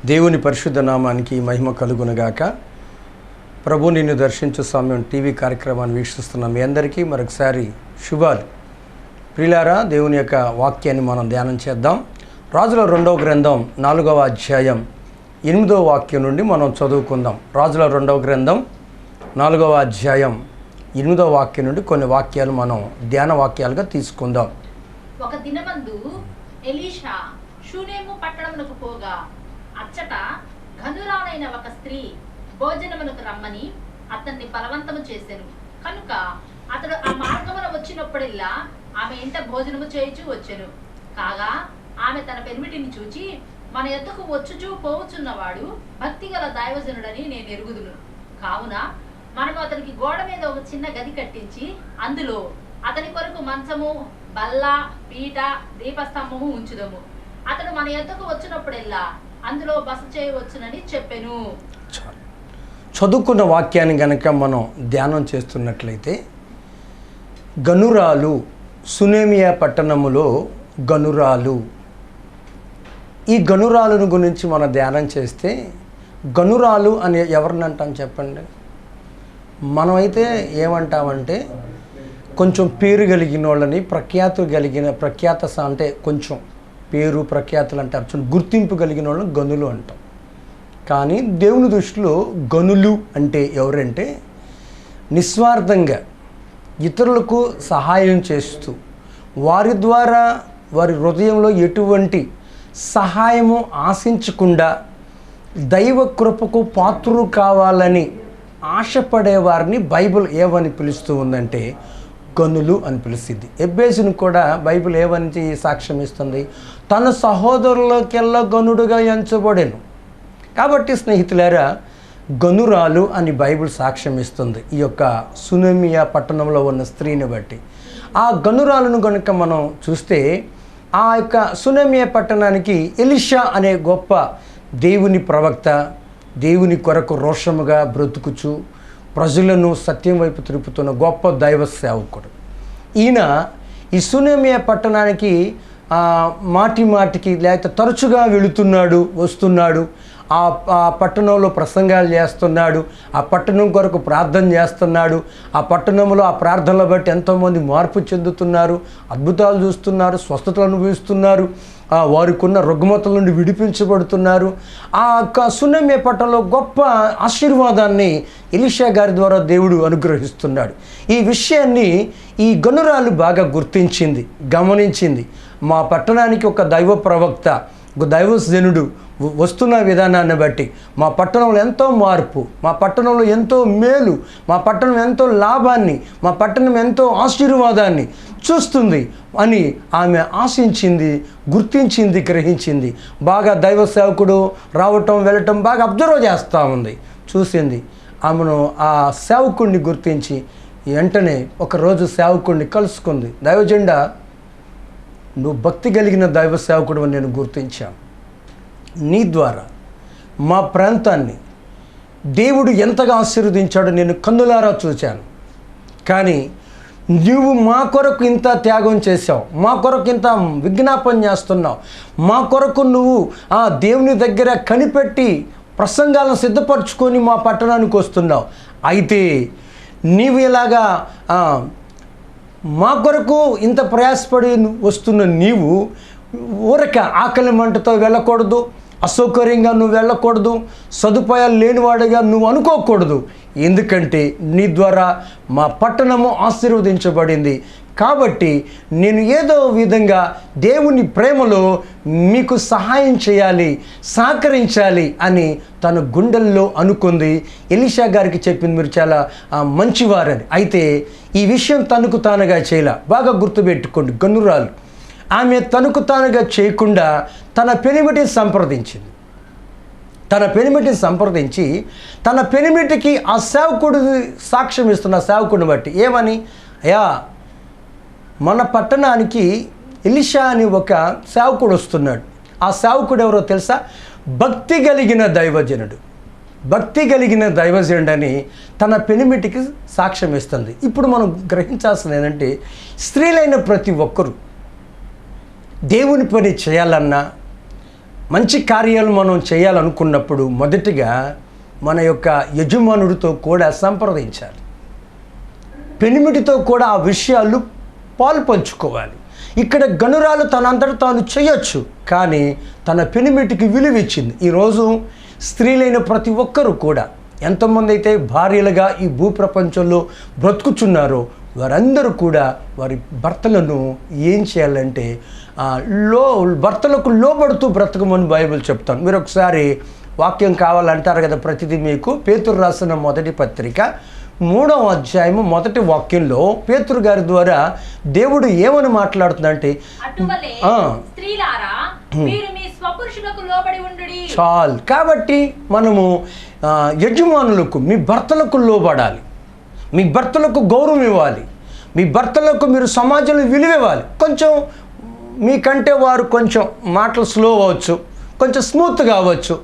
దేవుని పరిశుద్ధ నామానికి మహిమ కలుగునుగాక. ప్రభు నిన్ను దర్శించు సమయం టీవీ కార్యక్రమాన్ని వీక్షిస్తున్న మీ అందరికీ మరొకసారి శుభాలు. ప్రియులారా, దేవుని యొక్క వాక్యాన్ని మనం ధ్యానం చేద్దాం. రాజుల 2వ గ్రంథం 4వ అధ్యాయం 8వ వాక్యం నుండి మనం చదువుకుందాం. రాజుల 2వ గ్రంథం 4వ అధ్యాయం 8వ వాక్యం నుండి కొన్ని వాక్యాలు మనం ధ్యాన వాక్యాలుగా తీసుకుందాం. ఒక దినమందు ఎలీషా షూనేము పట్టణమునకు పోగా అచ్చట ఘనురాలైన ఒక స్త్రీ భోజనమునకు రమ్మని అతన్ని బలవంతము చేసెను. కనుక అతడు ఆ మార్గమున వచ్చినప్పుడల్లా ఆమె ఇంట భోజనము చేయుచూ వచ్చెను. కాగా ఆమె తన పెనిమిటిని చూచి, మన యొద్దకు వచ్చుచూ పోవుచున్నవాడు భక్తిగల దైవజనుడని నేను ఎరుగుదును. కావున మనము అతనికి గోడ మీద ఒక చిన్న గది కట్టించి అందులో అతని కొరకు మంచము, బల్ల, పీట, దీపస్తంభము ఉంచుదము. అతడు మన యొద్దకు వచ్చినప్పుడల్లా అందులో బస చేయవచ్చునని చెప్పెను. చదువుకున్న వాక్యాన్ని గనక మనం ధ్యానం చేస్తున్నట్లయితే, గనురాలు, సునేమియా పట్టణములో గనురాలు. ఈ గనురాలను గురించి మనం ధ్యానం చేస్తే, గనురాలు అని ఎవరిని అంటాం చెప్పండి? మనమైతే ఏమంటామంటే కొంచెం పేరు కలిగిన వాళ్ళని, ప్రఖ్యాత అంటే కొంచెం పేరు ప్రఖ్యాతులు అంటారు, గుర్తింపు కలిగిన వాళ్ళని గనులు అంటాం. కానీ దేవుని దృష్టిలో గనులు అంటే ఎవరంటే, నిస్వార్థంగా ఇతరులకు సహాయం చేస్తూ వారి ద్వారా వారి హృదయంలో ఎటువంటి సహాయము ఆశించకుండా దైవ కృపకు పాత్రులు కావాలని ఆశపడేవారిని బైబిల్ ఏమని పిలుస్తూ ఉందంటే గనులు అని పిలుస్తుంది. ఎబ్బేసును కూడా బైబిల్ ఏమని సాక్ష్యం ఇస్తుంది? తన సహోదరులకెల్లా గనుడుగా ఎంచబడెను. కాబట్టి స్నేహితులారా, గనురాలు అని బైబిల్ సాక్ష్యం ఇస్తుంది ఈ యొక్క సునేమియా పట్టణంలో ఉన్న స్త్రీని బట్టి. ఆ గనురాలను కనుక మనం చూస్తే, ఆ యొక్క సునేమియా పట్టణానికి ఎలీషా అనే గొప్ప దేవుని ప్రవక్త, దేవుని కొరకు రోషముగా బ్రతుకుచు ప్రజలను సత్యం వైపు తిరుపుతున్న గొప్ప దైవ సేవకుడు ఈయన. ఈ సునేమియా పట్టణానికి మాటికి లేకపోతే తరచుగా వెళుతున్నాడు, వస్తున్నాడు. ఆ పట్టణంలో ప్రసంగాలు చేస్తున్నాడు, ఆ పట్టణం కొరకు ప్రార్థన చేస్తున్నాడు. ఆ పట్టణంలో ఆ ప్రార్థనలు బట్టి ఎంతోమంది మార్పు చెందుతున్నారు, అద్భుతాలు చూస్తున్నారు, స్వస్థతలు అనుభవిస్తున్నారు, వారికి ఉన్న రుగ్మతల నుండి విడిపించబడుతున్నారు. ఆ యొక్క సునేమియా పట్టణంలో గొప్ప ఆశీర్వాదాన్ని ఎలీషా గారి ద్వారా దేవుడు అనుగ్రహిస్తున్నాడు. ఈ విషయాన్ని ఈ గనురాలు బాగా గుర్తించింది, గమనించింది. మా పట్టణానికి ఒక దైవ ప్రవక్త, ఒక దైవజనుడు వస్తున్న విధానాన్ని బట్టి మా పట్టణంలో ఎంతో మార్పు, మా పట్టణంలో ఎంతో మేలు, మా పట్టణం ఎంతో లాభాన్ని, మా పట్టణం ఎంతో ఆశీర్వాదాన్ని చూస్తుంది అని ఆమె ఆశించింది, గుర్తించింది, గ్రహించింది. బాగా దైవ సేవకుడు రావటం వెళ్ళటం బాగా అబ్జర్వ్ చేస్తూ ఉంది, చూసింది. ఆమెను ఆ సేవకుడిని గుర్తించి వెంటనే ఒకరోజు సేవకుడిని కలుసుకుంది. దైవజెండా, నువ్వు భక్తి కలిగిన దైవ సేవకుడు అని నేను గుర్తించాను. నీ ద్వారా మా ప్రాంతాన్ని దేవుడు ఎంతగా ఆశీర్వదించాడో నేను కన్నులారా చూశాను. కానీ నువ్వు మా కొరకు ఇంత త్యాగం చేసావు, మా కొరకు ఇంత విజ్ఞాపన చేస్తున్నావు, మా కొరకు నువ్వు ఆ దేవుని దగ్గర కనిపెట్టి ప్రసంగాలను సిద్ధపరచుకొని మా పట్టణానికి వస్తున్నావు. అయితే నీవు ఇలాగా మా కొరకు ఇంత ప్రయాసపడి వస్తున్న నీవు ఊరక ఆకలి మంటతో వెళ్ళకూడదు, అసౌకర్యంగా నువ్వు వెళ్ళకూడదు, సదుపాయాలు లేనివాడిగా నువ్వు అనుకోకూడదు. ఎందుకంటే నీ ద్వారా మా పట్టణము ఆశీర్వదించబడింది. కాబట్టి నేను ఏదో విధంగా దేవుని ప్రేమలో మీకు సహాయం చేయాలి, సహకరించాలి అని తన గుండెల్లో అనుకుంది. ఎలీషా గారికి చెప్పింది, మీరు చాలా మంచివారని. అయితే ఈ విషయం తనకు తానుగా చేయలే. బాగా గుర్తుపెట్టుకోండి, గనురాలు. ఆమె తనకు తానుగా చేయకుండా తన పెనిమిటిని సంప్రదించింది. తన పెనిమిటిని సంప్రదించి తన పెనిమిటికి ఆ సేవకుడు సాక్ష్యం ఇస్తున్న సేవకుడిని బట్టి ఏమని, అయ్యా, మన పట్టణానికి ఎలీషా అని ఒక సేవకుడు వస్తున్నాడు. ఆ సేవకుడు ఎవరో తెలుసా? భక్తి కలిగిన దైవజనుడు. భక్తి కలిగిన దైవజనుడు అని తన పెనిమిటికి సాక్ష్యం ఇస్తుంది. ఇప్పుడు మనం గ్రహించాల్సింది ఏంటంటే, స్త్రీలైన ప్రతి ఒక్కరూ దేవుని పని చేయాలన్నా, మంచి కార్యాలు మనం చేయాలనుకున్నప్పుడు మొదటిగా మన యొక్క యజమానుడితో కూడా సంప్రదించాలి. పెనిమిటితో కూడా ఆ విషయాలు పాలు పంచుకోవాలి. ఇక్కడ గనురాలు తనంతట తాను చేయొచ్చు, కానీ తన పెనిమిటికి విలువిచ్చింది. ఈరోజు స్త్రీలైన ప్రతి ఒక్కరూ కూడా ఎంతమంది అయితే భార్యలుగా ఈ భూప్రపంచంలో బ్రతుకుచున్నారో వారందరూ కూడా వారి భర్తలను ఏం చేయాలంటే భర్తలకు లోబడుతూ బ్రతకమని బైబిల్ చెప్తాను. మీరు ఒకసారి వాక్యం కావాలంటారు కదా ప్రతిదీ మీకు. పేతురు రాసిన మొదటి పత్రిక 3వ అధ్యాయము 1వ వాక్యంలో పేతురు గారి ద్వారా దేవుడు ఏమని మాట్లాడుతుందంటే, చాలు. కాబట్టి మనము యజమానులకు, మీ భర్తలకు లోబడాలి, మీ భర్తలకు గౌరవం ఇవ్వాలి, మీ భర్తలకు మీరు సమాజంలో విలువ ఇవ్వాలి. కొంచెం మీకంటే వారు కొంచెం మాటలు స్లో అవ్వచ్చు, కొంచెం స్మూత్ కావచ్చు,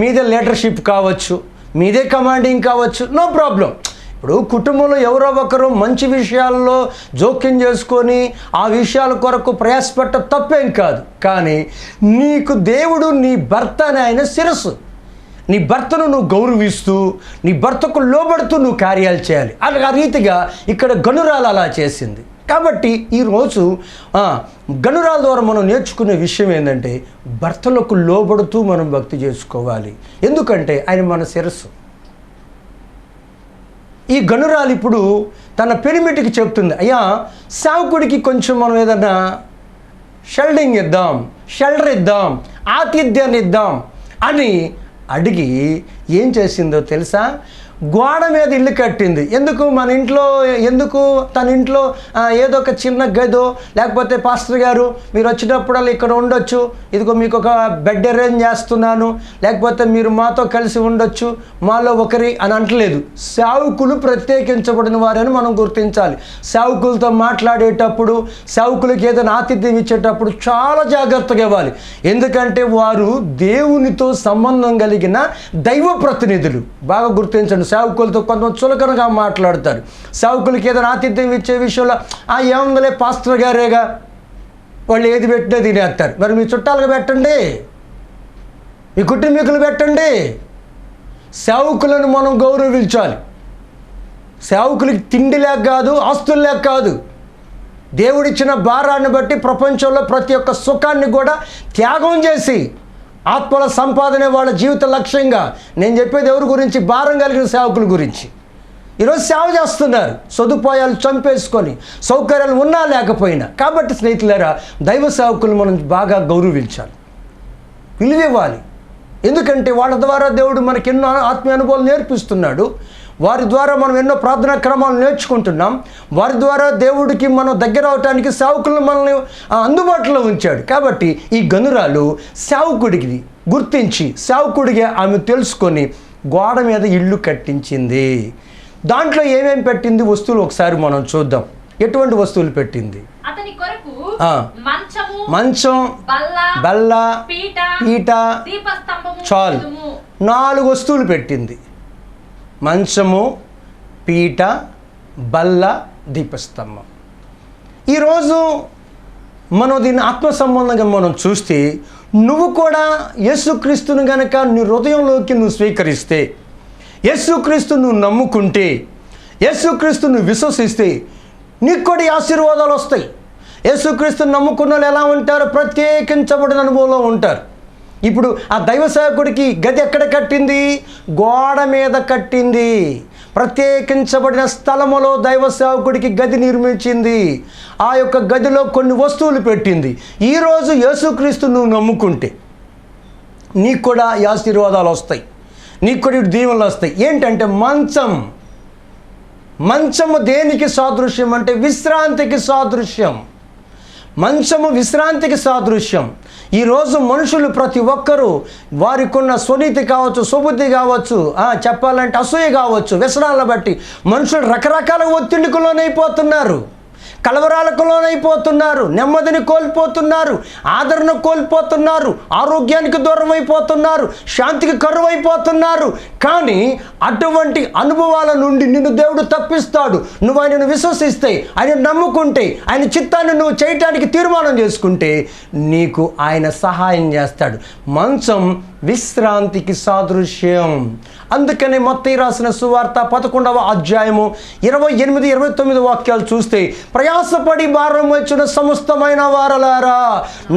మీదే లీడర్షిప్ కావచ్చు, మీదే కమాండింగ్ కావచ్చు, నో ప్రాబ్లం. ఇప్పుడు కుటుంబంలో ఎవరో ఒకరు మంచి విషయాల్లో జోక్యం చేసుకొని ఆ విషయాల కొరకు ప్రయాసపట్ట తప్పేం కాదు. కానీ నీకు దేవుడు నీ భర్త అని ఆయన శిరస్సు. నీ భర్తను నువ్వు గౌరవిస్తూ నీ భర్తకు లోబడుతూ నువ్వు కార్యాలు చేయాలి. ఆ రీతిగా ఇక్కడ గనురాలు అలా చేసింది. కాబట్టి ఈరోజు గనురాల ద్వారా మనం నేర్చుకునే విషయం ఏంటంటే, భర్తలకు లోబడుతూ మనం భక్తి చేసుకోవాలి. ఎందుకంటే ఆయన మన శిరస్సు. ఈ గనురాలు ఇప్పుడు తన పెనిమిటికి చెప్తుంది, అయ్యా సేవకుడికి కొంచెం మనం ఏదన్నా షెల్టర్ ఇద్దాం, ఆతిథ్యాన్ని ఇద్దాం అని అడిగి ఏం చేసిందో తెలుసా? గోడ మీద ఇల్లు కట్టింది. ఎందుకు తన ఇంట్లో ఏదో ఒక చిన్న గదో, లేకపోతే పాస్టర్ గారు మీరు వచ్చినప్పుడల్లా ఇక్కడ ఉండొచ్చు, ఇదిగో మీకు ఒక బెడ్ అరేంజ్ చేస్తున్నాను, లేకపోతే మీరు మాతో కలిసి ఉండొచ్చు, మాలో ఒకరి అని అంటలేదు. సేవకులు ప్రత్యేకించబడిన వారని మనం గుర్తించాలి. సేవకులతో మాట్లాడేటప్పుడు, సేవకులకి ఏదైనా ఆతిథ్యం ఇచ్చేటప్పుడు చాలా జాగ్రత్తగా ఇవ్వాలి. ఎందుకంటే వారు దేవునితో సంబంధం కలిగిన దైవ ప్రతినిధులు. బాగా గుర్తించండి. సేవకులతో కొంతమంది చులకనగా మాట్లాడతారు. సేవకులకి ఏదైనా ఆతిథ్యం ఇచ్చే విషయంలో ఏముందలే పాస్టర్ గారేగా, వాళ్ళు ఏది పెట్టినా తినేస్తారు. మరి మీ చుట్టాలకు పెట్టండి, మీ కుటుంబీకులు పెట్టండి. సేవకులను మనం గౌరవించాలి. సేవకులకి తిండి లేక కాదు, ఆస్తులు లేక కాదు, దేవుడిచ్చిన భారాన్ని బట్టి ప్రపంచంలో ప్రతి ఒక్క సుఖాన్ని కూడా త్యాగం చేసి ఆత్మల సంపాదనే వాళ్ళ జీవిత లక్ష్యంగా. నేను చెప్పేది ఎవరి గురించి? భారం కలిగిన సేవకుల గురించి. ఈరోజు సేవ చేస్తున్నారు సదుపాయాలు చంపేసుకొని, సౌకర్యాలు ఉన్నా లేకపోయినా. కాబట్టి స్నేహితులారా, దైవ సేవకులు మనం బాగా గౌరవించాలి, విలువివ్వాలి. ఎందుకంటే వాళ్ళ ద్వారా దేవుడు మనకి ఎన్నో ఆత్మీయ అనుభవాలు నేర్పిస్తున్నాడు. వారి ద్వారా మనం ఎన్నో ప్రార్థనా క్రమాలు నేర్చుకుంటున్నాం. వారి ద్వారా దేవుడికి మనం దగ్గర అవటానికి సేవకులను మనల్ని అందుబాటులో ఉంచాడు. కాబట్టి ఈ గనురాలు సేవకుడికి గుర్తించి, సేవకుడిగా ఆమె తెలుసుకొని గోడ మీద ఇల్లు కట్టించింది. దాంట్లో ఏమేమి పెట్టింది వస్తువులు ఒకసారి మనం చూద్దాం. ఎటువంటి వస్తువులు పెట్టింది? మంచం, బల్ల, పీట, చాలు. 4 వస్తువులు పెట్టింది. మంచము, పీట, బల్ల, దీపస్తంభం. ఈరోజు మనం దీన్ని ఆత్మ సంబంధంగా మనం చూస్తే, నువ్వు కూడా యేసుక్రీస్తుని గనక నీ హృదయంలోకి నువ్వు స్వీకరిస్తే, యేసుక్రీస్తు నువ్వు నమ్ముకుంటే, యేసుక్రీస్తు నువ్వు విశ్వసిస్తే నీకు కూడా ఆశీర్వాదాలు వస్తాయి. యేసుక్రీస్తుని నమ్ముకున్న వాళ్ళు ఎలా ఉంటారు? ప్రత్యేకించబడిన అనుభవంలో ఉంటారు. ఇప్పుడు ఆ దైవ సేవకుడికి గది ఎక్కడ కట్టింది? గోడ మీద కట్టింది. ప్రత్యేకించబడిన స్థలములో దైవ సేవకుడికి గది నిర్మించింది. ఆ యొక్క గదిలో కొన్ని వస్తువులు పెట్టింది. ఈరోజు యేసుక్రీస్తు నువ్వు నమ్ముకుంటే నీకు కూడా ఈ ఆశీర్వాదాలు వస్తాయి, నీకు కూడా దీవెనలు వస్తాయి. ఏంటంటే మంచము దేనికి సాదృశ్యం అంటే విశ్రాంతికి సాదృశ్యం. మంచము విశ్రాంతికి సాదృశ్యం. ఈరోజు మనుషులు ప్రతి ఒక్కరూ వారికి ఉన్న స్వనీతి కావచ్చు, సుబుద్ధి కావచ్చు, చెప్పాలంటే అసూయ కావచ్చు, వ్యసనాలను బట్టి మనుషులు రకరకాల ఒత్తిడికి లోనైపోతున్నారు. కలవరాలకు లోనైపోతున్నారు, నెమ్మదిని కోల్పోతున్నారు, ఆదరణ కోల్పోతున్నారు, ఆరోగ్యానికి దూరం అయిపోతున్నారు, శాంతికి కరువు అయిపోతున్నారు. కానీ అటువంటి అనుభవాల నుండి నిన్ను దేవుడు తప్పిస్తాడు. నువ్వు ఆయనను విశ్వసిస్తే, ఆయన నమ్ముకుంటే, ఆయన చిత్తాన్ని నువ్వు చేయటానికి తీర్మానం చేసుకుంటే నీకు ఆయన సహాయం చేస్తాడు. మంచం విశ్రాంతికి సాదృశ్యం. అందుకనే మత్తయి రాసిన సువార్త 11వ అధ్యాయము 28, 29 వాక్యాలు చూస్తే, ప్రయాసపడి భారం వచ్చిన సమస్తమైన వారలారా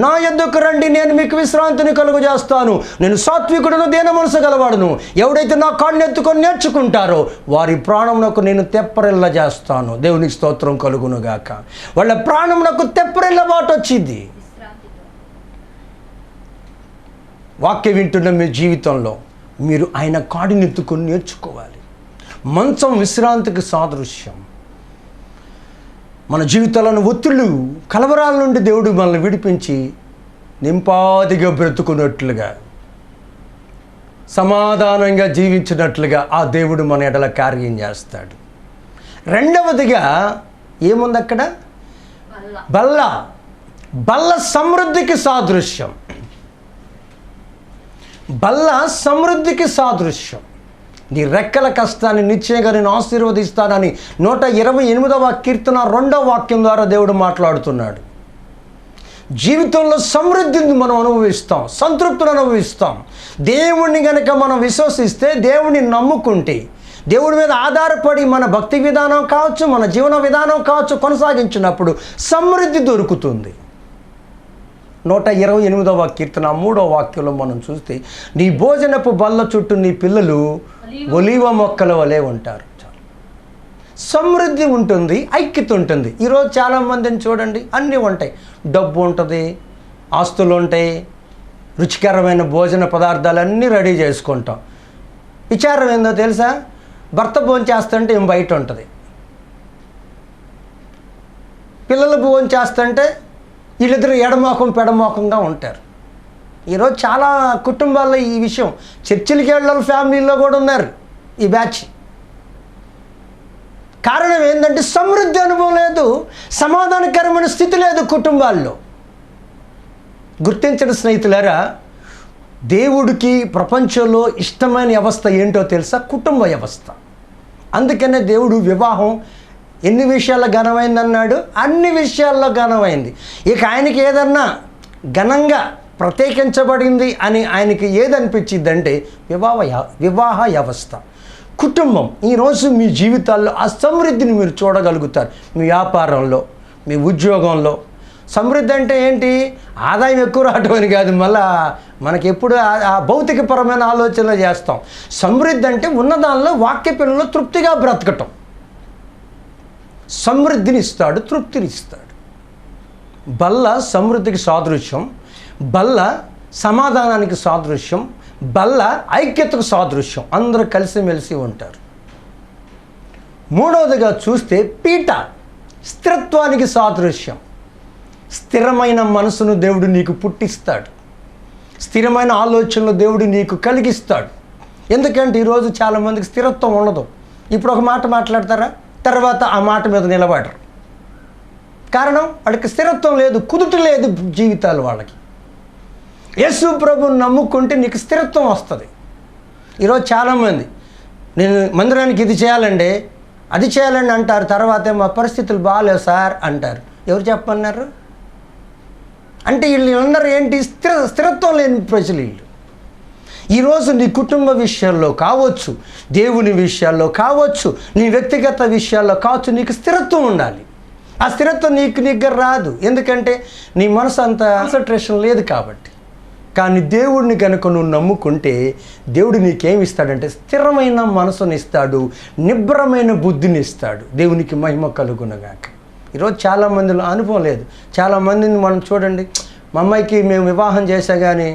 నా యొద్దకు రండి, నేను మీకు విశ్రాంతిని కలుగజేస్తాను. నేను సాత్వికుడును, దీన మనసు గలవాడును. ఎవడైతే నా కాళ్ళు ఎత్తుకొని నేర్చుకుంటారో వారి ప్రాణమునకు నేను తెప్పరిల్ల చేస్తాను. దేవునికి స్తోత్రం కలుగునుగాక. వాళ్ళ ప్రాణమునకు తెప్పరిల్ల మాట వచ్చింది. వాక్యం వింటున్న మీ జీవితంలో మీరు ఆయన కాడిని ఎత్తుకొని నేర్చుకోవాలి. మంచం విశ్రాంతికి సాదృశ్యం. మన జీవితాలను ఒత్తిళ్ళు, కలవరాల నుండి దేవుడు మనల్ని విడిపించి నింపాదిగా బ్రతుకున్నట్లుగా, సమాధానంగా జీవించినట్లుగా ఆ దేవుడు మన ఎడల కార్యం చేస్తాడు. రెండవదిగా ఏముంది అక్కడ? బల్ల. బల్ల సమృద్ధికి సాదృశ్యం. బల్ల సమృద్ధికి సాదృశ్యం. నీ రెక్కల కష్టాన్ని నిశ్చయంగా నేను ఆశీర్వదిస్తానని 128వ కీర్తన 2వ వాక్యం ద్వారా దేవుడు మాట్లాడుతున్నాడు. జీవితంలో సమృద్ధిని మనం అనుభవిస్తాం, సంతృప్తిని అనుభవిస్తాం. దేవుణ్ణి కనుక మనం విశ్వసిస్తే, దేవుణ్ణి నమ్ముకుంటే, దేవుడి మీద ఆధారపడి మన భక్తి విధానం కావచ్చు, మన జీవన విధానం కావచ్చు కొనసాగించినప్పుడు సమృద్ధి దొరుకుతుంది. 128వ కీర్తన 3వ వాక్యంలో మనం చూస్తే, నీ భోజనపు బల్ల చుట్టూ నీ పిల్లలు ఒలీవ మొక్కల వలె ఉంటారు. సమృద్ధి ఉంటుంది, ఐక్యత ఉంటుంది. ఈరోజు చాలామందిని చూడండి, అన్నీ ఉంటాయి. డబ్బు ఉంటుంది, ఆస్తులు ఉంటాయి, రుచికరమైన భోజన పదార్థాలు అన్నీ రెడీ చేసుకుంటాం. విచారం ఏందో తెలుసా? భర్త భోజనం చేస్తుంటే ఏం బయట ఉంటుంది, పిల్లలు భోజనం చేస్తుంటే వీళ్ళిద్దరు ఎడమోకం పెడమోకంగా ఉంటారు. ఈరోజు చాలా కుటుంబాల్లో ఈ విషయం, చర్చిలకి వెళ్ళాల ఫ్యామిలీలో కూడా ఉన్నారు ఈ బ్యాచ్. కారణం ఏంటంటే సమృద్ధి అనుభవం లేదు, సమాధానకరమైన స్థితి లేదు కుటుంబాల్లో. గుర్తించిన స్నేహితులారా, దేవుడికి ప్రపంచంలో ఇష్టమైన వ్యవస్థ ఏంటో తెలుసా? కుటుంబ వ్యవస్థ. అందుకనే దేవుడు వివాహం ఎన్ని విషయాల్లో ఘనమైంది అన్నాడు? అన్ని విషయాల్లో ఘనమైంది. ఇక ఆయనకి ఏదన్నా ఘనంగా ప్రత్యేకించబడింది అని ఆయనకి ఏదనిపించిందంటే వివాహ వ్యవస్థ, కుటుంబం. ఈరోజు మీ జీవితాల్లో ఆ సమృద్ధిని మీరు చూడగలుగుతారు. మీ వ్యాపారంలో, మీ ఉద్యోగంలో. సమృద్ధి అంటే ఏంటి? ఆదాయం ఎక్కువ రావటం అని కాదు. మళ్ళా మనకి ఎప్పుడు ఆ భౌతికపరమైన ఆలోచనలు చేస్తాం. సమృద్ధి అంటే ఉన్నదానిలో వాక్య పిల్లలు తృప్తిగా బ్రతకటం. సమృద్ధిని ఇస్తాడు, తృప్తిని ఇస్తాడు. బల్ల సమృద్ధికి సాదృశ్యం, బల్ల సమాధానానికి సాదృశ్యం, బల్ల ఐక్యతకు సాదృశ్యం. అందరూ కలిసిమెలిసి ఉంటారు. మూడవదిగా చూస్తే పీట స్థిరత్వానికి సాదృశ్యం. స్థిరమైన మనసును దేవుడు నీకు పుట్టిస్తాడు, స్థిరమైన ఆలోచనలు దేవుడు నీకు కలిగిస్తాడు. ఎందుకంటే ఈరోజు చాలామందికి స్థిరత్వం ఉండదు. ఇప్పుడు ఒక మాట మాట్లాడతారా, తర్వాత ఆ మాట మీద నిలబడరు. కారణం వాళ్ళకి స్థిరత్వం లేదు, కుదుట లేదు జీవితాలు వాళ్ళకి. యేసు ప్రభువుని నమ్ముకుంటే నీకు స్థిరత్వం వస్తుంది. ఈరోజు చాలామంది నేను మందిరానికి ఇది చేయాలండి, అది చేయాలండి అంటారు. తర్వాత మా పరిస్థితులు బాగాలేవు సార్ అంటారు. ఎవరు చెప్పన్నారు? అంటే వీళ్ళు అందరూ ఏంటి? స్థిరత్వం లేని ప్రజలు వీళ్ళు. ఈరోజు నీ కుటుంబ విషయాల్లో కావచ్చు, దేవుని విషయాల్లో కావచ్చు, నీ వ్యక్తిగత విషయాల్లో కావచ్చు, నీకు స్థిరత్వం ఉండాలి. ఆ స్థిరత్వం నీకు దగ్గర రాదు. ఎందుకంటే నీ మనసు అంత కాన్సన్ట్రేషన్ లేదు కాబట్టి. కానీ దేవుడిని కనుక నువ్వు నమ్ముకుంటే దేవుడు నీకేమి ఇస్తాడంటే స్థిరమైన మనసుని ఇస్తాడు, నిబ్రమైన బుద్ధిని ఇస్తాడు. దేవునికి మహిమ కలుగునగాక. ఈరోజు చాలామందిలో అనుభవం లేదు. చాలామందిని మనం చూడండి, మా అమ్మాయికి మేము వివాహం చేసా కానీ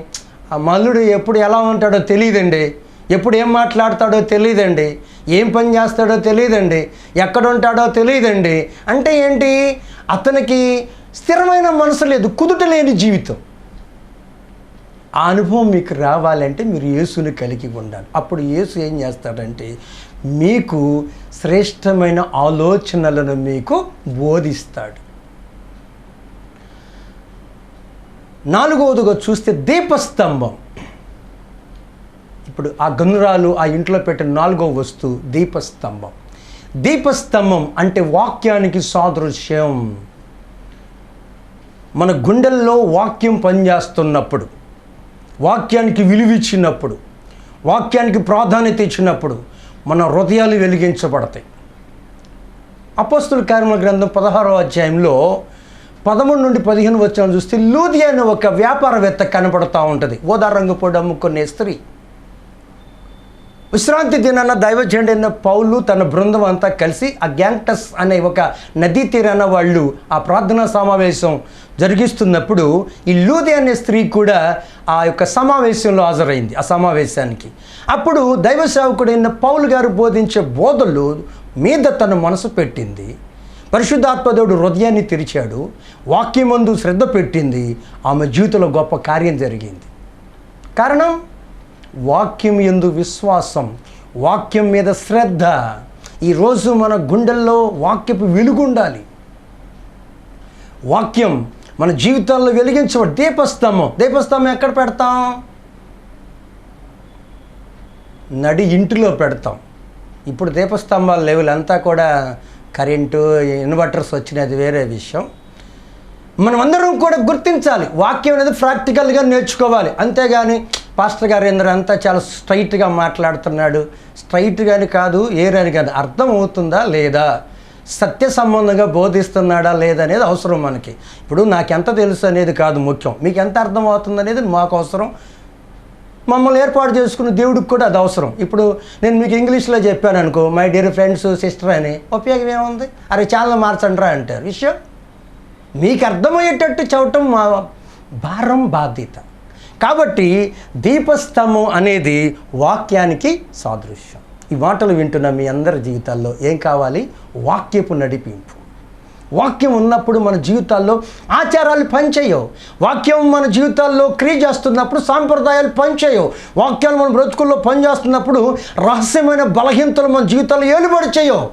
ఆ మల్లుడు ఎప్పుడు ఎలా ఉంటాడో తెలియదండి, ఎప్పుడు ఏం మాట్లాడతాడో తెలియదండి, ఏం పని చేస్తాడో తెలియదండి, ఎక్కడ ఉంటాడో తెలియదండి. అంటే ఏంటి? అతనికి స్థిరమైన మనసు లేదు, కుదుట లేని జీవితం. ఆ అనుభవం మీకు రావాలంటే మీరు యేసుని కలిగి ఉండాలి. అప్పుడు యేసు ఏం చేస్తాడంటే మీకు శ్రేష్టమైన ఆలోచనలను మీకు బోధిస్తాడు. నాలుగవదిగా చూస్తే దీపస్తంభం. ఇప్పుడు ఆ గనురాలు ఆ ఇంట్లో పెట్టిన 4వ వస్తువు దీపస్తంభం. దీపస్తంభం అంటే వాక్యానికి సాదృశ్యం. మన గుండెల్లో వాక్యం పనిచేస్తున్నప్పుడు, వాక్యానికి విలువిచ్చినప్పుడు, వాక్యానికి ప్రాధాన్యత ఇచ్చినప్పుడు మన హృదయాలు వెలిగించబడతాయి. అపోస్తలుల కార్యముల గ్రంథం 16వ అధ్యాయంలో 13 నుండి 15 వచనం చూస్తే లూదియా అనే ఒక వ్యాపారవేత్త కనపడుతూ ఉంటుంది. ఊదా రంగు పొడి అమ్ముకునే స్త్రీ. విశ్రాంతి దినాన దైవజనుడైన పౌలు తన బృందం అంతా కలిసి ఆ గ్యాంగ్టస్ అనే ఒక నదీ తీరాన వాళ్ళు ఆ ప్రార్థనా సమావేశం జరిగిస్తున్నప్పుడు ఈ లూదియా అనే స్త్రీ కూడా ఆ యొక్క సమావేశంలో హాజరైంది. ఆ సమావేశానికి అప్పుడు దైవ సేవకుడైన పౌలు గారు బోధించే బోధలు మీద తన మనసు పెట్టింది. పరిశుద్ధాత్మదేవుడు హృదయాన్ని తెరిచాడు. వాక్యమందు శ్రద్ధ పెట్టింది. ఆమె జీవితంలో గొప్ప కార్యం జరిగింది. కారణం వాక్యం యందు విశ్వాసం, వాక్యం మీద శ్రద్ధ. ఈరోజు మన గుండెల్లో వాక్యపు వెలుగు ఉండాలి. వాక్యం మన జీవితాల్లో వెలిగించబడి దీపస్తంభం. దీపస్తంభం ఎక్కడ పెడతాం? నడి ఇంటిలో పెడతాం. ఇప్పుడు దీపస్తంభాల లెవెల్ అంతా కూడా కరెంటు, ఇన్వర్టర్స్ వచ్చినది వేరే విషయం. మనమందరం కూడా గుర్తించాలి, వాక్యం అనేది ప్రాక్టికల్గా నేర్చుకోవాలి. అంతేగాని పాస్టర్ గారు ఏంద్ర అంతా చాలా స్ట్రైట్గా మాట్లాడుతున్నాడు, స్ట్రైట్గాని కాదు ఏరని కాదు, అర్థం అవుతుందా లేదా, సత్య సంబంధంగా బోధిస్తున్నాడా లేదా అనేది అవసరం మనకి. ఇప్పుడు నాకెంత తెలుసు అనేది కాదు ముఖ్యం, మీకు ఎంత అర్థం అవుతుంది అనేది మాకు అవసరం. మమ్మల్ని ఏర్పాటు చేసుకున్న దేవుడికి కూడా అది అవసరం. ఇప్పుడు నేను మీకు ఇంగ్లీష్లో చెప్పాను అనుకో, మై డియర్ ఫ్రెండ్స్ సిస్టర్ అని, ఉపయోగం ఏముంది? అరే చాలా మార్చండ్రా అంటారు. విషయం మీకు అర్థమయ్యేటట్టు చెప్పటం మా భారం, బాధ్యత. కాబట్టి దీపస్తంభం అనేది వాక్యానికి సాదృశ్యం. ఈ మాటలు వింటున్న మీ అందరి జీవితాల్లో ఏం కావాలి? వాక్యపు నడిపింపు. వాక్యం ఉన్నప్పుడు మన జీవితాల్లో ఆచారాలు పనిచేయవు. వాక్యం మన జీవితాల్లో క్రియ చేస్తున్నప్పుడు సాంప్రదాయాలు పనిచేయవు. వాక్యాలు మన బ్రతుకుల్లో పనిచేస్తున్నప్పుడు రహస్యమైన బలహీనతలు మన జీవితాల్లో ఏలుబడి చేయవు.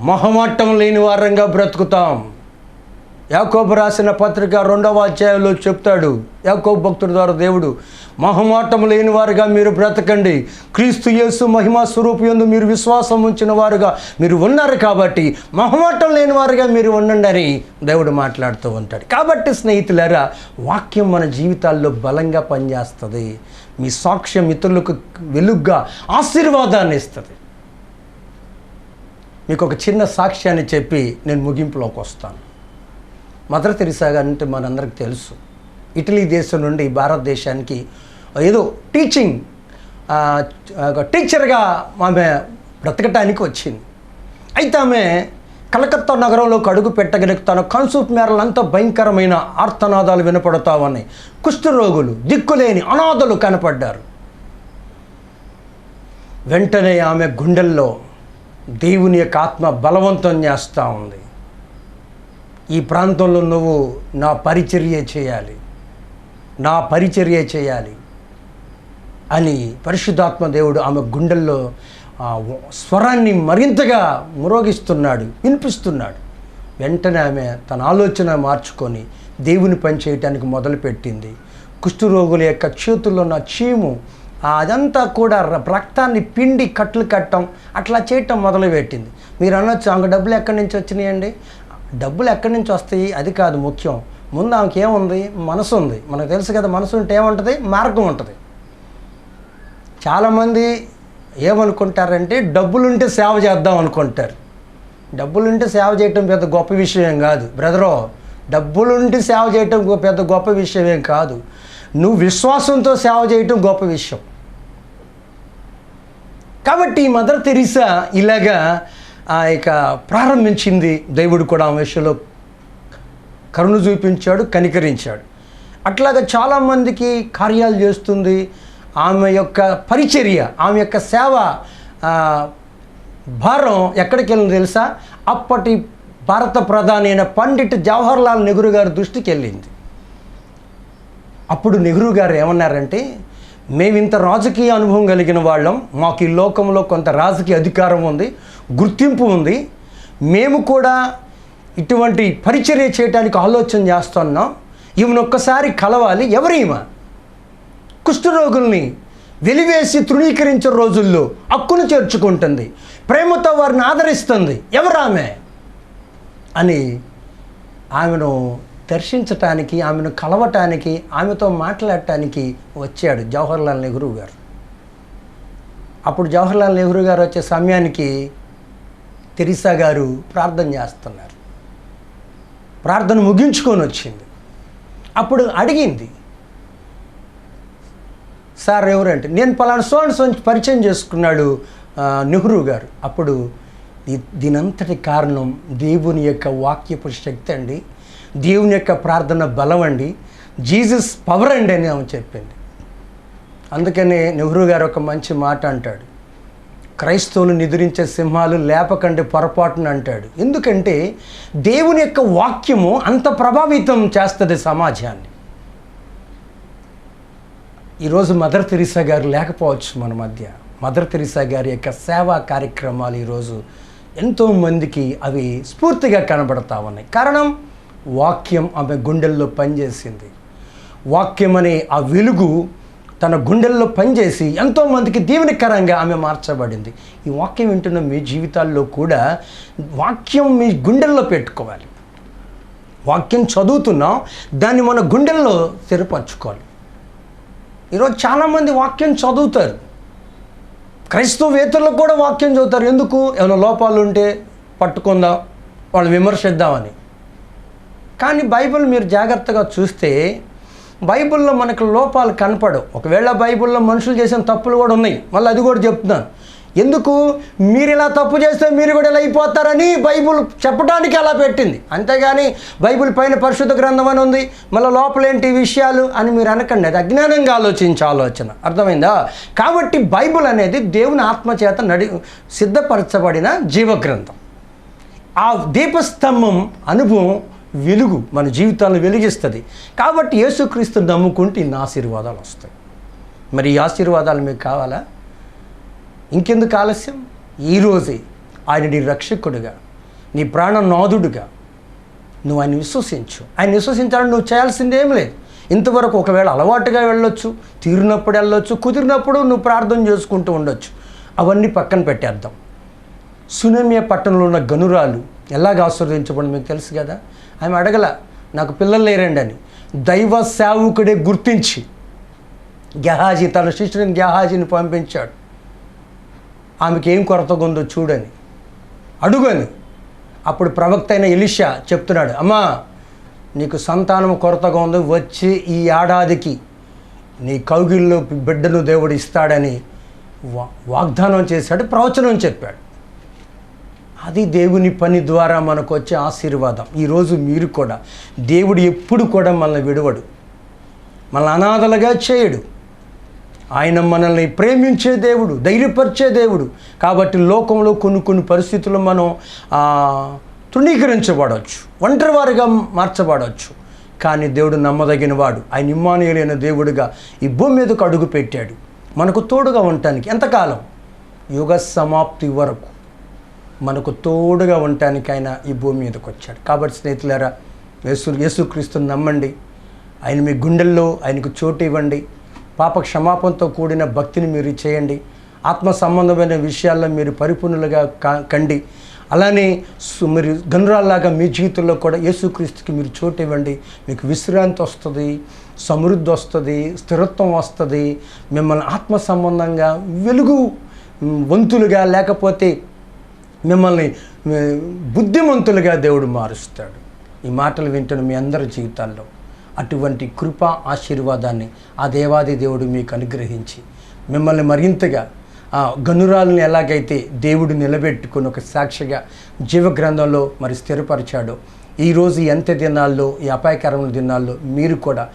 మొహమాటం లేని వారంగా బ్రతుకుతాం. యాకోబు రాసిన పత్రిక 2వ అధ్యాయంలో చెప్తాడు, యాకోబు భక్తుడి ద్వారా దేవుడు, మొహమాటం లేని వారుగా మీరు బ్రతకండి, క్రీస్తు యేసు మహిమా స్వరూపయందు మీరు విశ్వాసం ఉంచిన వారుగా మీరు ఉన్నారు కాబట్టి మొహమాటం లేని వారుగా మీరు ఉండండి అని దేవుడు మాట్లాడుతూ ఉంటాడు. కాబట్టి స్నేహితులారా, వాక్యం మన జీవితాల్లో బలంగా పనిచేస్తుంది. మీ సాక్ష్యం ఇతరులకు వెలుగ్గా ఆశీర్వాదాన్ని ఇస్తుంది. మీకు ఒక చిన్న సాక్ష్యాన్ని చెప్పి నేను ముగింపులోకి వస్తాను. మదర్ తెరిసా అంటే మనందరికి తెలుసు. ఇటలీ దేశం నుండి భారతదేశానికి ఏదో టీచర్గా ఆమె బ్రతకటానికి వచ్చింది. అయితే ఆమె కలకత్తా నగరంలోకి అడుగు పెట్టగలిగి తన కన్సూప్ మేరలంతా భయంకరమైన ఆర్తనాదాలు వినపడతా ఉన్నాయి. కుష్ఠరోగులు, దిక్కులేని అనాథలు కనపడ్డారు. వెంటనే ఆమె గుండెల్లో దేవుని యొక్క ఆత్మ బలవంతం చేస్తూ ఉంది. ఈ ప్రాంతంలో నువ్వు నా పరిచర్య చేయాలి అని పరిశుద్ధాత్మ దేవుడు ఆమె గుండెల్లో స్వరాన్ని మరింతగా వినిపిస్తున్నాడు. వెంటనే ఆమె తన ఆలోచన మార్చుకొని దేవుని పని చేయటానికి మొదలుపెట్టింది. కుష్ఠరోగుల యొక్క చేతుల్లో ఉన్న చీము అదంతా కూడా రక్తాన్ని పిండి కట్లు కట్టడం అట్లా చేయటం మొదలుపెట్టింది. మీరు అనొచ్చు, ఆమె డబ్బులు ఎక్కడి నుంచి వచ్చినాయండి? డబ్బులు ఎక్కడి నుంచి వస్తాయి అది కాదు ముఖ్యం. ముందు ఆమెకి ఏముంది? మనసు ఉంది. మనకు తెలుసు కదా, మనసు ఉంటే ఏముంటుంది? మార్గం ఉంటుంది. చాలామంది ఏమనుకుంటారంటే డబ్బులుంటే సేవ చేద్దాం అనుకుంటారు. డబ్బులుంటే సేవ చేయటం పెద్ద గొప్ప విషయం కాదు బ్రదరో. డబ్బులుంటే సేవ చేయటం పెద్ద గొప్ప విషయమేం కాదు. నువ్వు విశ్వాసంతో సేవ చేయటం గొప్ప విషయం. కాబట్టి మదర్ తెరిసా ఇలాగా ఇక ప్రారంభించింది. దేవుడు కూడా ఆమె విషయంలో కరుణ చూపించాడు, కనికరించాడు. అట్లాగా చాలామందికి కార్యాలు చేస్తుంది. ఆమె యొక్క పరిచర్య, ఆమె యొక్క సేవ భారం ఎక్కడికి వెళ్ళింది తెలుసా? అప్పటి భారత ప్రధాని అయిన పండిట్ జవహర్లాల్ నెహ్రూ గారి దృష్టికి వెళ్ళింది. అప్పుడు నెహ్రూ గారు ఏమన్నారంటే, మేమింత రాజకీయ అనుభవం కలిగిన వాళ్ళం, మాకు ఈ లోకంలో కొంత రాజకీయ అధికారం ఉంది, గుర్తింపు ఉంది, మేము కూడా ఇటువంటి పరిచర్య చేయడానికి ఆలోచన చేస్తున్నాం. ఈమెను ఒక్కసారి కలవాలి. ఎవరు ఈమె? కుష్ఠరోగుల్ని వెలివేసి తృణీకరించే రోజుల్లో హక్కును చేర్చుకుంటుంది, ప్రేమతో వారిని ఆదరిస్తుంది. ఎవరు ఆమె అని ఆమెను దర్శించటానికి, ఆమెను కలవటానికి, ఆమెతో మాట్లాడటానికి వచ్చాడు జవహర్లాల్ నెహ్రూ గారు. అప్పుడు జవహర్లాల్ నెహ్రూ గారు వచ్చే సమయానికి తెరిసా గారు ప్రార్థన చేస్తున్నారు. ప్రార్థన ముగించుకొని వచ్చింది. అప్పుడు అడిగింది, సార్ ఎవరంటే, నేను పలానా సోన్ పరిచయం చేసుకున్నాడు నెహ్రూ గారు. అప్పుడు దీనంతటి కారణం దేవుని యొక్క వాక్యపు శక్తి అండి, దేవుని యొక్క ప్రార్థన బలం అండి, జీసస్ పవర్ అండి అని ఆమె చెప్పింది. అందుకనే నెహ్రూ గారు ఒక మంచి మాట అంటాడు, క్రైస్తవులు నిద్రించే సింహాలు లేపకండి పొరపాటున అంటాడు. ఎందుకంటే దేవుని యొక్క వాక్యము అంత ప్రభావితం చేస్తుంది సమాజాన్ని. ఈరోజు మదర్ తెరిసా గారు లేకపోవచ్చు మన మధ్య. మదర్ తెరిసా గారి యొక్క సేవా కార్యక్రమాలు ఈరోజు ఎంతోమందికి అవి స్ఫూర్తిగా కనబడతా ఉన్నాయి. కారణం వాక్యం ఆమె గుండెల్లో పనిచేసింది. వాక్యం అనే ఆ వెలుగు తన గుండెల్లో పనిచేసి ఎంతోమందికి దీవెనకరంగా ఆమె మార్చబడింది. ఈ వాక్యం వింటున్న మీ జీవితాల్లో కూడా వాక్యం మీ గుండెల్లో పెట్టుకోవాలి. వాక్యం చదువుతున్నాం, దాన్ని మన గుండెల్లో స్థిరపరచుకోవాలి. ఈరోజు చాలామంది వాక్యం చదువుతారు, క్రైస్తవేతరులు కూడా వాక్యం చదువుతారు. ఎందుకు? ఏమైనా లోపాలు ఉంటే పట్టుకుందాం, వాళ్ళు విమర్శిద్దామని. కానీ బైబిల్ మీరు జాగ్రత్తగా చూస్తే బైబిల్లో మనకు లోపాలు కనపడవు. ఒకవేళ బైబిల్లో మనుషులు చేసిన తప్పులు కూడా ఉన్నాయి, మళ్ళీ అది కూడా చెప్తున్నాను. ఎందుకు? మీరు ఇలా తప్పు చేస్తే మీరు కూడా ఇలా అయిపోతారని బైబిల్ చెప్పడానికి అలా పెట్టింది. అంతేగాని బైబిల్ పైన పరిశుద్ధ గ్రంథం అని ఉంది, మళ్ళీ లోపలేంటి విషయాలు అని మీరు అనకండి. అది అజ్ఞానంగా ఆలోచించే ఆలోచన. అర్థమైందా? కాబట్టి బైబిల్ అనేది దేవుని ఆత్మచేత సిద్ధపరచబడిన జీవగ్రంథం. ఆ దీపస్తంభం అనుభవం వెలుగు మన జీవితాలను వెలిగిస్తుంది. కాబట్టి యేసుక్రీస్తుని నమ్ముకుంటే ఇన్ని ఆశీర్వాదాలు వస్తాయి. మరి ఈ ఆశీర్వాదాలు మీకు కావాలా? ఇంకెందుకు ఆలస్యం? ఈరోజే ఆయన నీ రక్షకుడిగా, నీ ప్రాణనాథుడిగా నువ్వు ఆయన విశ్వసించు. ఆయన విశ్వసించాలని నువ్వు చేయాల్సింది ఏం లేదు. ఇంతవరకు ఒకవేళ అలవాటుగా వెళ్ళొచ్చు, తీరినప్పుడు వెళ్ళొచ్చు, కుదిరినప్పుడు నువ్వు ప్రార్థన చేసుకుంటూ ఉండొచ్చు. అవన్నీ పక్కన పెట్టేద్దాం. సునమియా పట్టణంలో ఉన్న గనురాలు ఎలాగ ఆశీర్వదించబడి మీకు తెలుసు కదా. ఆమె అడగల నాకు పిల్లలు లేరండి అని. దైవ సేవకుడే గుర్తించి గెహాజీ తన శిష్యుని గెహాజీని పంపించాడు. ఆమెకి ఏం కొరతగా ఉందో చూడని, అడుగని. అప్పుడు ప్రవక్త అయిన ఎలీషా చెప్తున్నాడు, అమ్మా నీకు సంతానం కొరతగా ఉంది, వచ్చి ఈ ఏడాదికి నీ కౌగిల్లో బిడ్డను దేవుడు ఇస్తాడని వాగ్దానం చేశాడు, ప్రవచనం చెప్పాడు. అది దేవుని పని ద్వారా మనకు వచ్చే ఆశీర్వాదం. ఈరోజు మీరు కూడా, దేవుడు ఎప్పుడు కూడా మనల్ని విడవడు, మనల్ని అనాథలుగా చేయడు. ఆయన మనల్ని ప్రేమించే దేవుడు, ధైర్యపరిచే దేవుడు. కాబట్టి లోకంలో కొన్ని పరిస్థితుల్లో మనం తృణీకరించబడవచ్చు, ఒంటరివారిగా మార్చబడవచ్చు. కానీ దేవుడు నమ్మదగిన వాడు. ఆయన ఇమ్మానుయేలైన దేవుడిగా ఈ భూమి మీదకు అడుగు పెట్టాడు, మనకు తోడుగా ఉండటానికి. ఎంతకాలం? యుగ సమాప్తి వరకు మనకు తోడుగా ఉండటానికి ఆయన ఈ భూమి మీదకి వచ్చాడు. కాబట్టి స్నేహితులారా, యేసుక్రీస్తుని నమ్మండి. ఆయన మీ గుండెల్లో ఆయనకు చోటు ఇవ్వండి. పాప క్షమాపణతో కూడిన భక్తిని మీరు చేయండి. ఆత్మ సంబంధమైన విషయాల్లో మీరు పరిపూర్ణులుగా కండి. అలానే మీరు గనురాల్లాగా మీ జీవితంలో కూడా యేసుక్రీస్తుకి మీరు చోటు ఇవ్వండి. మీకు విశ్రాంతి వస్తుంది, సమృద్ధి వస్తుంది, స్థిరత్వం వస్తుంది. మిమ్మల్ని ఆత్మ సంబంధంగా వెలుగు వంతులుగా, లేకపోతే మిమ్మల్ని బుద్ధిమంతులుగా దేవుడు మారుస్తాడు. ఈ మాటలు వింటున్న మీ అందరి జీవితాల్లో అటువంటి కృపా ఆశీర్వాదాన్ని ఆ దేవాది దేవుడు మీకు అనుగ్రహించి మిమ్మల్ని మరింతగా గనురాలను ఎలాగైతే దేవుడు నిలబెట్టుకుని ఒక సాక్షిగా జీవగ్రంథంలో మరి స్థిరపరిచాడో, ఈరోజు ఈ అంత్య దినాల్లో, ఈ అపాయకరమైన దినాల్లో మీరు కూడా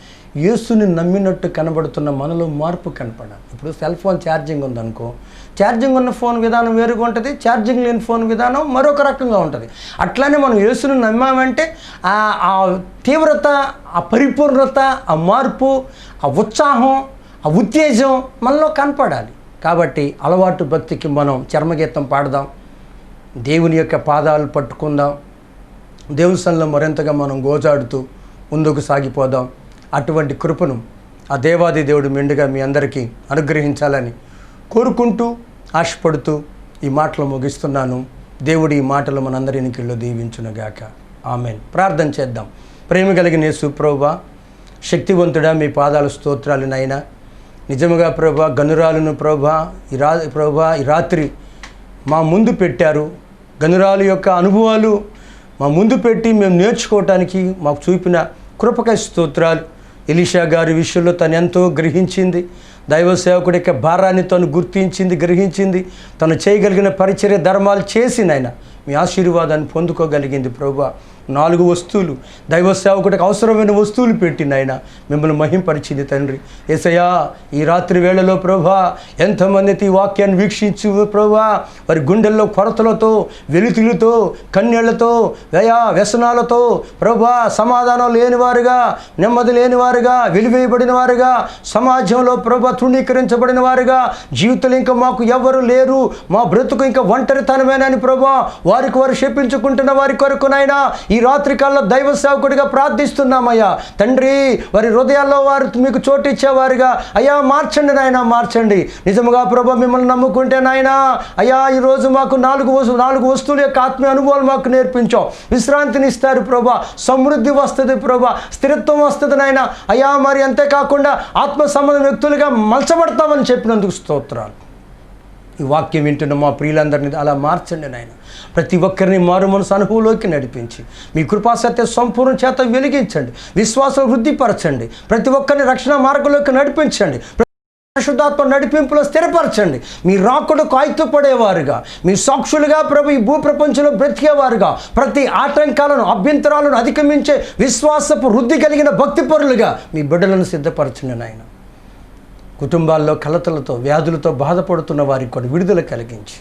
యేసుని నమ్మినట్టు కనబడుతున్న మనలో మార్పు కనపడాలి. ఇప్పుడు సెల్ ఫోన్ ఛార్జింగ్ ఉందనుకో, ఛార్జింగ్ ఉన్న ఫోన్ విధానం వేరుగా ఉంటుంది, ఛార్జింగ్ లేని ఫోన్ విధానం మరొక రకంగా ఉంటుంది. అట్లానే మనం యేసుని నమ్మామంటే ఆ తీవ్రత, ఆ పరిపూర్ణత, ఆ మార్పు, ఆ ఉత్సాహం, ఆ ఉత్తేజం మనలో కనపడాలి. కాబట్టి అలవాటు భక్తికి మనం చర్మగీతం పాడదాం, దేవుని యొక్క పాదాలు పట్టుకుందాం, దేవుని సన్నిధిలో మరింతగా మనం గోజాడుతూ ముందుకు సాగిపోదాం. అటువంటి కృపను ఆ దేవాది దేవుడు మెండుగా మీ అందరికీ అనుగ్రహించాలని కోరుకుంటూ ఆశపడుతూ ఈ మాటలు ముగిస్తున్నాను. దేవుడు ఈ మాటలు మనందరికీ దీవించునుగాక. ఆమెన్. ప్రార్థన చేద్దాం. ప్రేమ కలిగిన యేసు ప్రభువా, శక్తివంతుడా, మీ పాదాల స్తోత్రాలు నాయనా. నిజముగా ప్రభువా, గనురాలను ప్రభువా ఈ రాత్రి మా ముందు పెట్టారు. గనురాలు యొక్క అనుభవాలు మా ముందు పెట్టి మేము నేర్చుకోవటానికి మాకు చూపిన కృపకై స్తోత్రాలు. ఎలీషా గారి విషయంలో తను ఎంతో గ్రహించింది. దైవ సేవకుడి యొక్క భారాన్ని తను గుర్తించింది, గ్రహించింది. తను చేయగలిగిన పరిచర్య ధర్మాలు చేసి నాయన మీ ఆశీర్వాదాన్ని పొందుకోగలిగింది. ప్రభువా, 4 వస్తువులు దైవ సేవకుడికి అవసరమైన వస్తువులు పెట్టి నాయన మిమ్మల్ని మహింపరిచింది తండ్రి. యేసయ్యా, ఈ రాత్రి వేళలో ప్రభువా ఎంతమంది ఈ వాక్యాన్ని వీక్షించు ప్రభువా, వారి గుండెల్లో కొరతలతో, వెలుతులతో, కన్నీళ్లతో, వ్యసనాలతో ప్రభువా సమాధానం లేనివారుగా, నెమ్మది లేనివారుగా, వెలివేయబడిన వారుగా, సమాజంలో ప్రభువా తృణీకరించబడిన వారుగా, జీవితంలో ఇంకా మాకు ఎవరు లేరు, మా బ్రతుకు ఇంకా ఒంటరితనమేనని ప్రభువా వారికి వారు శపించుకుంటున్న వారి కొరకు నాయనా ఈ రాత్రి కాలంలో దైవ సేవకుడిగా ప్రార్థిస్తున్నామయ్యా తండ్రి. వారి హృదయాల్లో వారు మీకు చోటు ఇచ్చేవారుగా అయ్యా మార్చండి నాయన, మార్చండి. నిజముగా ప్రభువా మిమ్మల్ని నమ్ముకుంటే నాయన అయ్యా ఈరోజు మాకు 4 వస్తువుల యొక్క ఆత్మీయ అనుభవాలు మాకు నేర్పించాం. విశ్రాంతిని ఇస్తారు ప్రభువా, సమృద్ధి వస్తుంది ప్రభువా, స్థిరత్వం వస్తుంది నాయన అయ్యా. మరి అంతేకాకుండా ఆత్మ సంబంధ వ్యక్తులుగా మలచబడతామని చెప్పినందుకు స్తోత్రాలు. ఈ వాక్యం వింటున్న మా ప్రియులందరినీ అలా మార్చండి నాయన. ప్రతి ఒక్కరిని మారు మనసు అనుభవంలోకి నడిపించి మీ కృపాసత్య సంపూర్ణ చేత వెలిగించండి, విశ్వాసం వృద్ధిపరచండి, ప్రతి ఒక్కరిని రక్షణ మార్గంలోకి నడిపించండి, పరిశుద్ధాత్మ నడిపింపులో స్థిరపరచండి. మీ రాకుడకు ఆయుధపడేవారుగా, మీ సాక్షులుగా ప్రభు ఈ భూప్రపంచంలో బ్రతికేవారుగా, ప్రతి ఆటంకాలను అభ్యంతరాలను అధిగమించే విశ్వాసపు వృద్ధి కలిగిన భక్తిపరులుగా మీ బిడ్డలను సిద్ధపరచండి నాయన. కుటుంబాల్లో కలతలతో, వ్యాధులతో బాధపడుతున్న వారికి కూడా విడుదల కలిగించి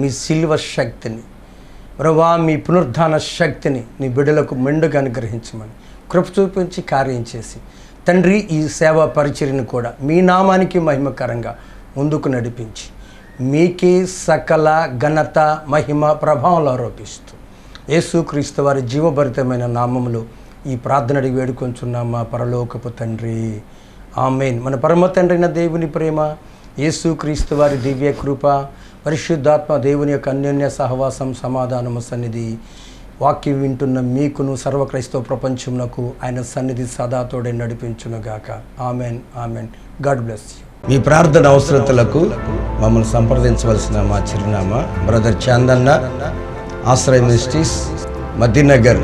మీ సిల్వ శక్తిని ప్రభువా, మీ పునరుద్ధాన శక్తిని నీ బిడ్డలకు మెండుగా అనుగ్రహించమని కృప చూపించి కార్యం చేసి తండ్రి ఈ సేవా పరిచర్యను కూడా మీ నామానికి మహిమకరంగా ముందుకు నడిపించి మీకే సకల ఘనత, మహిమ, ప్రభావాలు ఆరోపిస్తూ యేసుక్రీస్తు వారి జీవభరితమైన నామములో ఈ ప్రార్థన అడిగి వేడుకొంచున్నాం మా పరలోకపు తండ్రి. ఆమేన్. మన పరమ తండ్రి అయిన దేవుని ప్రేమ, యేసుక్రీస్తు వారి దివ్య కృప, పరిశుద్ధాత్మ దేవుని యొక్క అన్యోన్య సహవాసం, సమాధానము, సన్నిధి వాక్యం వింటున్న మీకును సర్వ క్రైస్తవ ప్రపంచమునకు ఆయన సన్నిధి సదా తోడే నడిపించునుగాక. Amen, amen. God bless you. మీ ప్రార్థన అవసరతలకు మమ్మల్ని సంప్రదించవలసిన మా చిరునామా బ్రదర్ చాందన్న, ఆశ్రయ మినిస్ట్రీస్, మదీనగర్,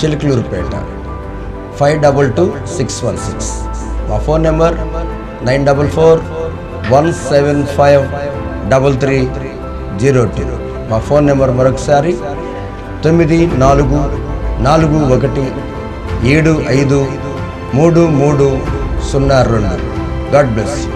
చిలుకలూరుపేట 522616. మా ఫోన్ నెంబర్ 9441753302. మా ఫోన్ నెంబర్ మరొకసారి 9441753302. God bless you.